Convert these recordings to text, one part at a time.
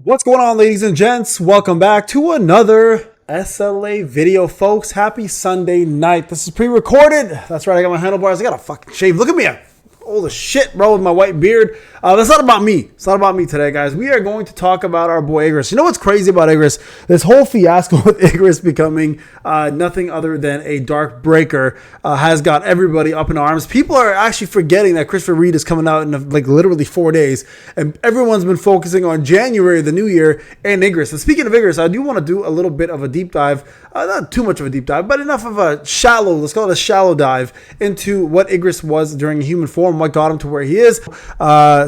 What's going on, ladies and gents? Welcome back to another SLA video, folks. Happy Sunday night. This is pre-recorded. That's right, I got my handlebars. I got a fucking shave. Look at me. I'm old as shit, bro, with my white beard. That's not about me. It's not about me today, guys. We are going to talk about our boy Igris. You know what's crazy about Igris? This whole fiasco with Igris becoming nothing other than a dark breaker has got everybody up in arms. People are actually forgetting that Christopher Reed is coming out in like literally 4 days, and everyone's been focusing on January, the new year, and Igris. And speaking of Igris, I do want to do a little bit of a deep dive, not too much of a deep dive, but enough of a shallow, let's call it a shallow dive into what Igris was during human form, what got him to where he is.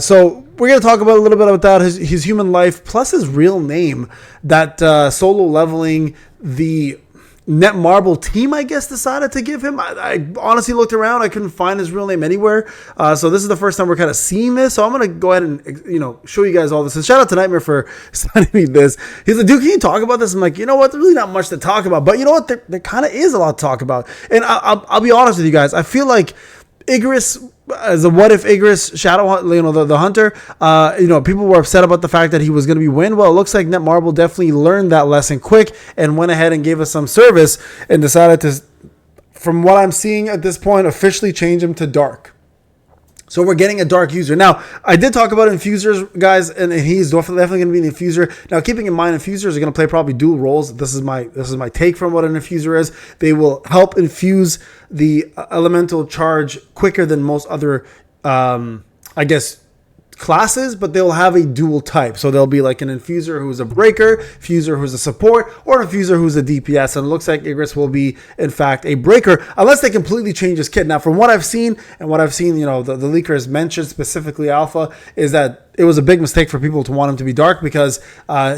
So we're going to talk about a little bit about that, his human life, plus his real name that solo leveling the Netmarble team, I guess, decided to give him. I honestly looked around. I couldn't find his real name anywhere. So this is the first time we're kind of seeing this. So I'm going to go ahead and, show you guys all this. And shout out to Nightmare for sending me this. He's like, dude, can you talk about this? I'm like, you know what? There's really not much to talk about. But you know what? There kind of is a lot to talk about. And I'll be honest with you guys. I feel like Igris, as a what if Igris Shadow, the hunter, people were upset about the fact that he was going to be win. Well, it looks like Netmarble definitely learned that lesson quick and went ahead and gave us some service and decided to, from what I'm seeing at this point, officially change him to dark. So we're getting a dark user. Now, I did talk about infusers, guys, and he's definitely going to be an infuser. Now, keeping in mind, infusers are going to play probably dual roles. This is my take from what an infuser is. They will help infuse the elemental charge quicker than most other, classes, but they'll have a dual type. So they'll be like an infuser who's a breaker, infuser who's a support, or an infuser who's a DPS. And it looks like Igris will be, in fact, a breaker, unless they completely change his kit. Now, from what I've seen, the leakers mentioned, specifically Alpha, is that it was a big mistake for people to want him to be dark because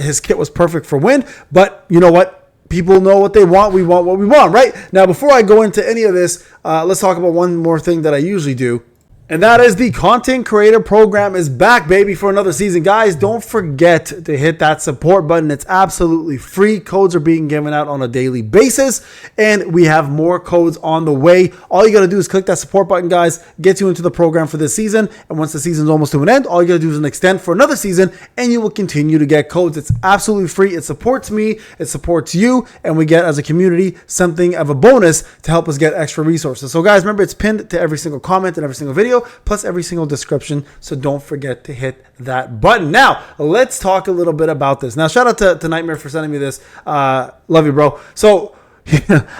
his kit was perfect for wind. But you know what? People know what they want. We want what we want, right? Now, before I go into any of this, let's talk about one more thing that I usually do. And that is the Content Creator Program is back, baby, for another season. Guys, don't forget to hit that support button. It's absolutely free. Codes are being given out on a daily basis, and we have more codes on the way. All you got to do is click that support button, guys. Gets you into the program for this season, and once the season's almost to an end, all you got to do is an extend for another season, and you will continue to get codes. It's absolutely free. It supports me. It supports you, and we get, as a community, something of a bonus to help us get extra resources. So, guys, remember, it's pinned to every single comment and every single video, plus every single description, so don't forget to hit that button. Now, let's talk a little bit about this. Now, shout out to Nightmare for sending me this. Love you, bro. So,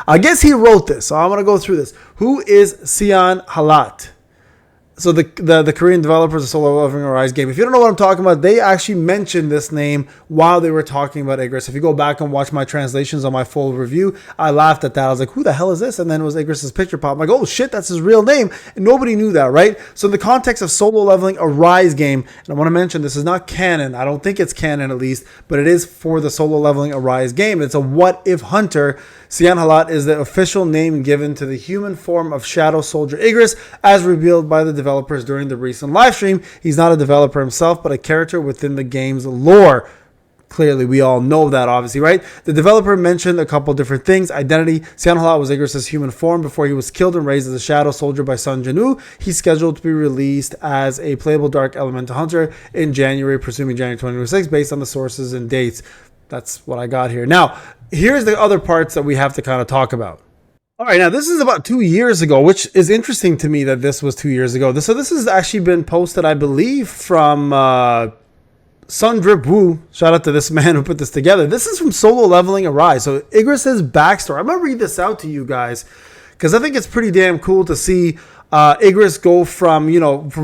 I guess he wrote this, so I'm going to go through this. Who is Sian Halat? So the Korean developers of Solo Leveling Arise game. If you don't know what I'm talking about, they actually mentioned this name while they were talking about Igris. If you go back and watch my translations on my full review, I laughed at that. I was like, who the hell is this? And then it was Igris's picture pop. I'm like, oh shit, that's his real name. And nobody knew that, right? So in the context of Solo Leveling Arise game, and I want to mention this is not canon. I don't think it's canon at least, but it is for the Solo Leveling Arise game. It's a what if hunter. Sian Halat is the official name given to the human form of Shadow Soldier Igris, as revealed by the developers during the recent live stream. He's not a developer himself, but a character within the game's lore. Clearly, we all know that, obviously, right? The developer mentioned a couple different things. Identity. Sian Halat was Igris' human form before he was killed and raised as a Shadow Soldier by Sun Janu. He's scheduled to be released as a playable Dark Elemental Hunter in January, presuming January 2026, based on the sources and dates. That's what I got here. Now, here's the other parts that we have to kind of talk about. All right, now this is about 2 years ago, which is interesting to me that this was 2 years ago. So this has actually been posted, I believe, from Sundrip Wu. Shout out to this man who put this together. This is from Solo Leveling Arise. So Igris' backstory. I'm going to read this out to you guys because I think it's pretty damn cool to see Igris go from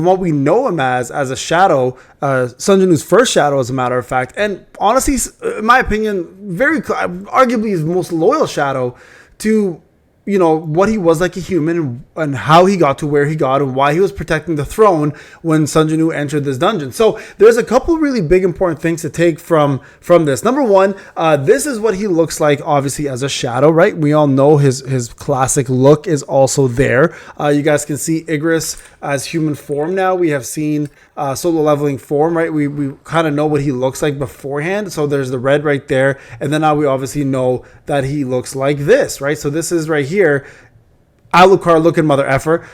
what we know him as a shadow, Sun Janu's first shadow, as a matter of fact, and honestly, in my opinion, arguably his most loyal shadow, to what he was like a human and how he got to where he got and why he was protecting the throne when Sun Janu entered this dungeon. So there's a couple really big important things to take from this. Number one, this is what he looks like, obviously, as a shadow, right? We all know his classic look is also there. You guys can see Igris as human form now. We have seen Solo Leveling form, right? We kind of know what he looks like beforehand. So there's the red right there. And then now we obviously know that he looks like this, right? So this is right here. Alucard looking mother effer,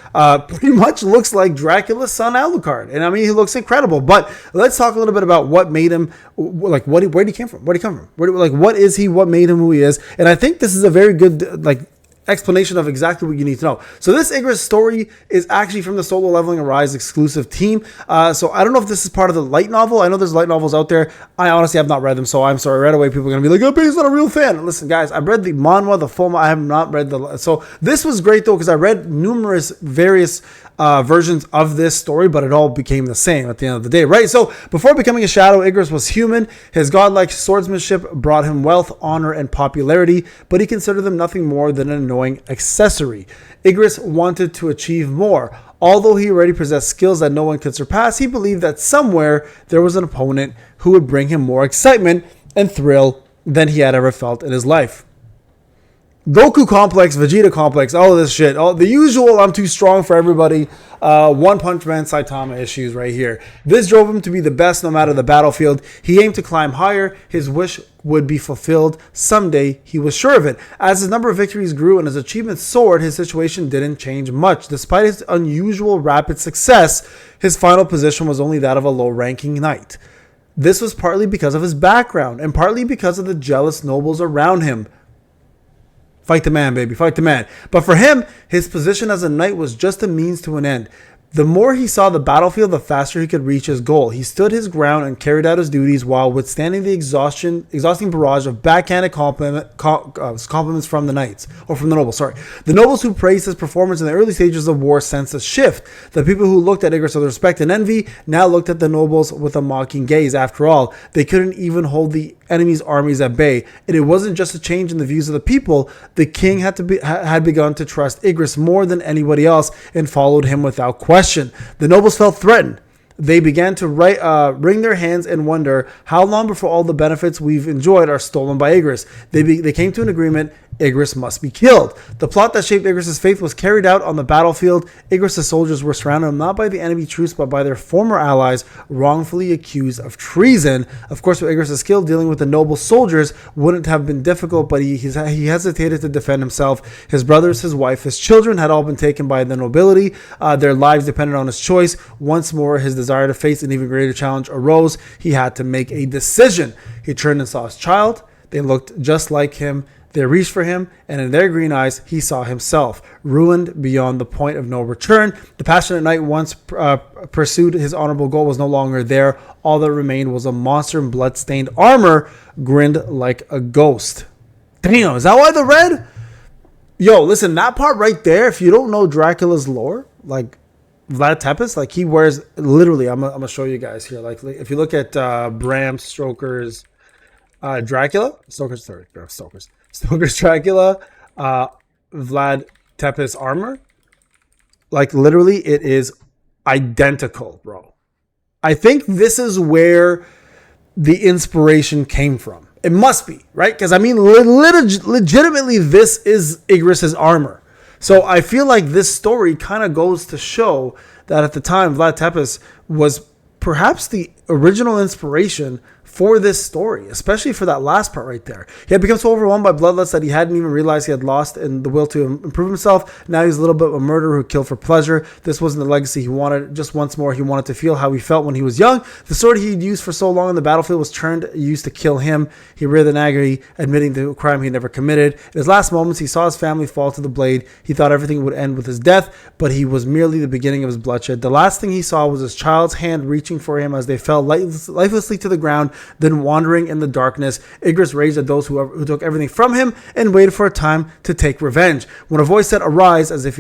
pretty much looks like Dracula's son Alucard. And I mean, he looks incredible. But let's talk a little bit about what made him, like, where did he come from? Where did he come from? What is he? What made him who he is? And I think this is a very good, like, explanation of exactly what you need to know. So this Igris story is actually from the Solo Leveling Arise exclusive team. So I don't know if this is part of the light novel. I know there's light novels out there. I honestly have not read them, so I'm sorry. Right away, people are going to be like, oh, but he's not a real fan. Listen, guys, I've read the manhwa, the full. I have not read the. So this was great, though, because I read numerous various versions of this story, but it all became the same at the end of the day, right? So before becoming a shadow, Igris was human. His godlike swordsmanship brought him wealth, honor, and popularity, but he considered them nothing more than an annoying accessory. Igris wanted to achieve more. Although he already possessed skills that no one could surpass, he believed that somewhere there was an opponent who would bring him more excitement and thrill than he had ever felt in his life. Goku complex, Vegeta complex, all of this shit. All the usual, I'm too strong for everybody. One Punch Man Saitama issues right here. This drove him to be the best no matter the battlefield. He aimed to climb higher. His wish would be fulfilled. Someday, he was sure of it. As his number of victories grew and his achievements soared, his situation didn't change much. Despite his unusual rapid success, his final position was only that of a low-ranking knight. This was partly because of his background and partly because of the jealous nobles around him. Fight the man, baby. Fight the man. But for him, his position as a knight was just a means to an end. The more he saw the battlefield, the faster he could reach his goal. He stood his ground and carried out his duties while withstanding the exhausting barrage of backhanded compliments from the knights, or from the nobles, sorry. The nobles who praised his performance in the early stages of war sensed a shift. The people who looked at Igris with respect and envy now looked at the nobles with a mocking gaze. After all, they couldn't even hold the enemy's armies at bay. And it wasn't just a change in the views of the people. The king had begun to trust Igris more than anybody else and followed him without question. The nobles felt threatened. They began to wring their hands and wonder how long before all the benefits we've enjoyed are stolen by Igris. They came to an agreement. Igris must be killed. The plot that shaped Igris' fate was carried out on the battlefield. Igris' soldiers were surrounded not by the enemy troops, but by their former allies, wrongfully accused of treason. Of course, with Igris' skill, dealing with the noble soldiers wouldn't have been difficult, but he hesitated to defend himself. His brothers, his wife, his children had all been taken by the nobility. Their lives depended on his choice. Once more, his desire to face an even greater challenge arose. He had to make a decision. He turned and saw his child. They looked just like him. They reached for him, and in their green eyes, he saw himself, ruined beyond the point of no return. The passionate knight once pursued his honorable goal was no longer there. All that remained was a monster in blood-stained armor, grinned like a ghost. Damn, is that why the red? Yo, listen, that part right there, if you don't know Dracula's lore, like Vlad Tepes, like he wears, literally, I'm going to show you guys here. Like if you look at Bram Stoker's Stoker's Dracula, Vlad Tepes armor, like literally it is identical, bro. I think this is where the inspiration came from. It must be, right? Because I mean, legitimately, this is Igris' armor. So I feel like this story kind of goes to show that at the time, Vlad Tepes was perhaps the original inspiration for this story, especially for that last part right there. He had become so overwhelmed by bloodlust that he hadn't even realized he had lost in the will to improve himself. Now he's a little bit of a murderer who killed for pleasure. This wasn't the legacy he wanted. Just once more, he wanted to feel how he felt when he was young. The sword he'd used for so long in the battlefield was used to kill him. He writhed in agony, admitting to a crime he never committed. In his last moments, he saw his family fall to the blade. He thought everything would end with his death, but he was merely the beginning of his bloodshed. The last thing he saw was his child's hand reaching for him as they fell lifelessly to the ground, then wandering in the darkness. Igris raged at those who took everything from him and waited for a time to take revenge. When a voice said "arise," as if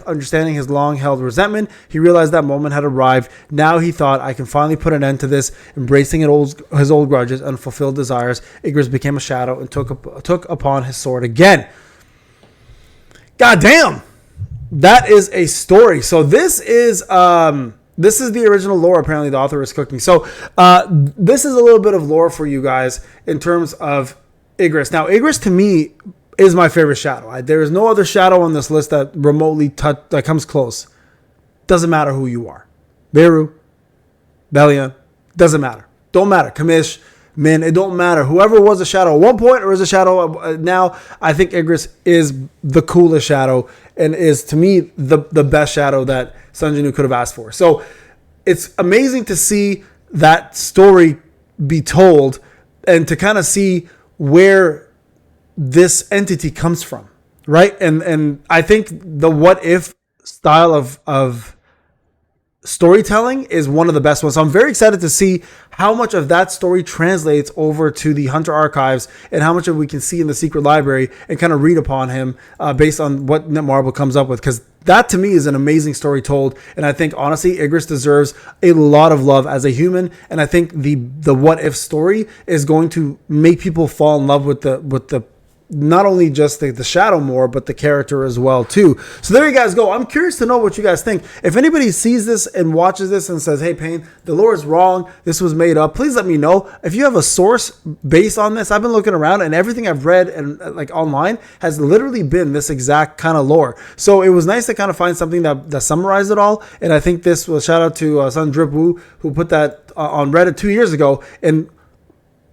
understanding his long-held resentment, he realized that moment had arrived. Now he thought, I can finally put an end to this. Embracing his old grudges and fulfilled desires, Igris became a shadow and took upon his sword again. God damn! That is a story. So this is the original lore. Apparently the author is cooking. So this is a little bit of lore for you guys in terms of Igris. Now, Igris to me is my favorite shadow. There is no other shadow on this list that remotely that comes close. Doesn't matter who you are. Beru, Belian, doesn't matter. Don't matter. Kamish, Min, it don't matter. Whoever was a shadow at one point or is a shadow now, I think Igris is the coolest shadow and is, to me, the best shadow that Sun Jinwoo could have asked for. So it's amazing to see that story be told and to kind of see where this entity comes from, right? And I think the what if style of storytelling is one of the best ones. So I'm very excited to see how much of that story translates over to the Hunter archives and how much of we can see in the secret library and kind of read upon him based on what Netmarble comes up with. Because that to me is an amazing story told. And I think honestly, Igris deserves a lot of love as a human. And I think the what if story is going to make people fall in love with the not only just the shadow more, but the character as well too. So there you guys go. I'm curious to know what you guys think. If anybody sees this and watches this and says, hey, Payne, the lore is wrong, this was made up, please let me know. If you have a source based on this, I've been looking around and everything I've read and like online has literally been this exact kind of lore. So it was nice to kind of find something that summarized it all. And I think this was shout out to Sun Drip Woo, who put that on Reddit 2 years ago, and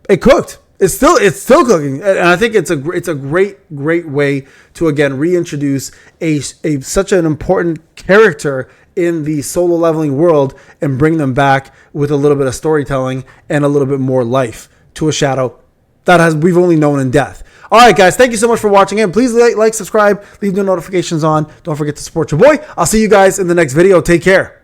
it cooked. It's still cooking, and I think it's a great way to again reintroduce a such an important character in the solo leveling world and bring them back with a little bit of storytelling and a little bit more life to a shadow that we've only known in death. All right, guys, thank you so much for watching in. Please like, subscribe, leave the notifications on. Don't forget to support your boy. I'll see you guys in the next video. Take care.